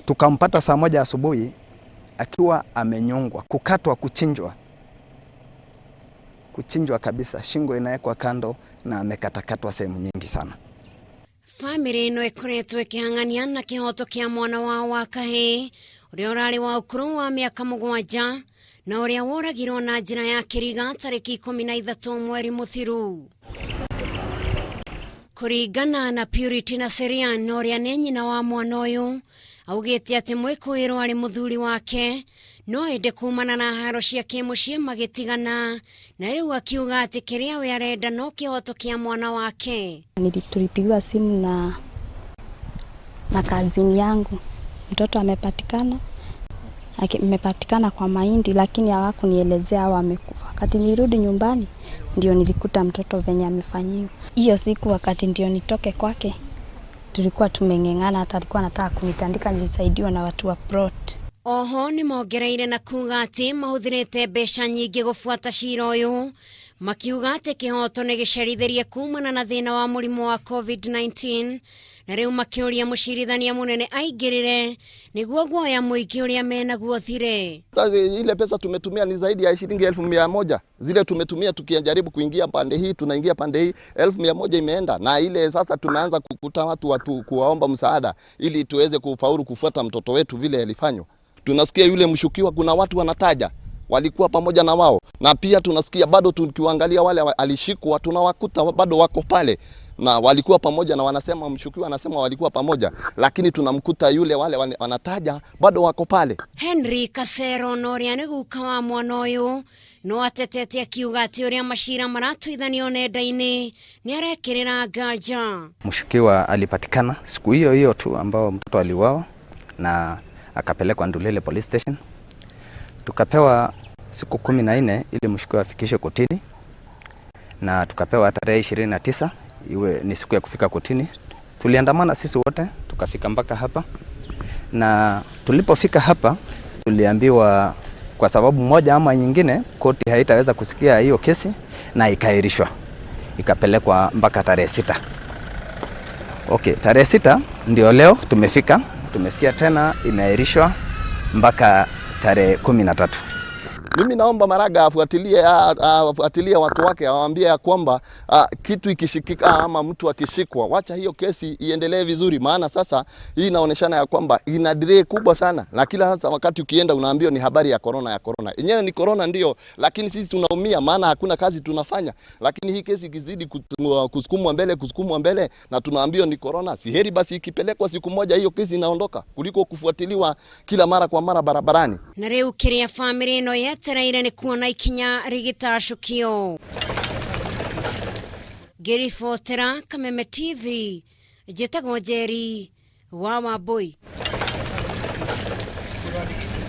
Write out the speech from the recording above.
Tukampata saa 1 asubuhi akiwa amenyongwa, kukatwa, kuchinjwa kabisa, shingo inawekwa kando na amekatakatwa sehemu nyingi sana. Family ino ikoretwo ikihang'ania na kihoto kia mwana wao wa kahii uria urari wa ukuru wa miaka 7 na uria woragirwo na njira ya kiriga tariki 13 mweri muthiru. Kuringana na Purity na Serian uria ni nyina wa mwana uyu, augite ati mwikuirwo ari muthuri wake no ende kumana na haro cia kimucii magitigana, na riu akiuga ati kiria we arenda no kihoto kia mwana wake. Tulipigiwa simu na kazini yangu, mtoto amepatikana kwa mahindi, lakini hawakunielezea au amekufa. Wakati nirudi nyumbani ndio nilikuta mtoto venye amefanyiwa. Hiyo siku wakati ndio nitoke kwake tulikuwa tumengengana, hata alikuwa anataka kunitandika, nilisaidiwa na watu wa plot. Oho ni mongereire na kuga ati mahuthirite mbeca nyingi gufuata cira uyu, makiuga ati kihoto ni gicerithirie kumana na thina wa murimu wa COVID-19, na riu makiuria mucirithania munene aingirire niguo guoya muingi uria menaguo thire. Sasa ile pesa tumetumia ni zaidi ya shilingi 1,100. Zile tumetumia tukijaribu kuingia pande hii, tunaingia pande hii, 1,100 imeenda. Na ile sasa tumeanza kukuta watu kuwaomba msaada ili tuweze kufaulu kufuata mtoto wetu vile alifanywa. Tunasikia yule mshukiwa kuna watu wanataja walikuwa pamoja na wao, na pia tunasikia bado tukiangalia wale alishikwa tunawakuta bado wako pale na walikuwa pamoja, na wanasema mshukiwa anasema walikuwa pamoja, lakini tunamkuta yule wale wanataja bado wako pale. Henry Kasero noria ni guka wa mwana uyu no atetete akiuga ati uria macira maratuithanio nenda-ini ni arekirira nganja. Mshukiwa alipatikana siku hiyo tu ambao mtoto aliuawa na akapelekwa Ndulele police station. Tukapewa siku 14 ili mshukiwa afikishwe kotini, na tukapewa tarehe 29 iwe ni siku ya kufika kotini. Tuliandamana sisi wote tukafika mpaka hapa, na tulipofika hapa tuliambiwa kwa sababu moja ama nyingine koti haitaweza kusikia hiyo kesi na ikaahirishwa, ikapelekwa mpaka tarehe 6. Okay, tarehe 6 ndio leo tumefika, tumesikia tena imeahirishwa mpaka tarehe 13. Mimi naomba Maraga afuatilie watu wake, awaambie ya kwamba kitu ikishikika ama mtu akishikwa, wacha hiyo kesi iendelee vizuri, maana sasa hii inaoneshana ya kwamba ina delay kubwa sana, na kila sasa wakati ukienda unaambiwa ni habari ya corona. Yenyewe ni corona ndio, lakini sisi tunaumia maana hakuna kazi tunafanya. Lakini hii kesi ikizidi kusukumwa mbele na tunaambiwa ni corona, si heri basi ikipelekwa siku moja hiyo kesi inaondoka kuliko kufuatiliwa kila mara kwa mara barabarani. Na riu kiria family no yetereire ni kuona ikinya rigitacukio. Gerifotera Kameme TV, Jetagwo Njeri wa Wambui.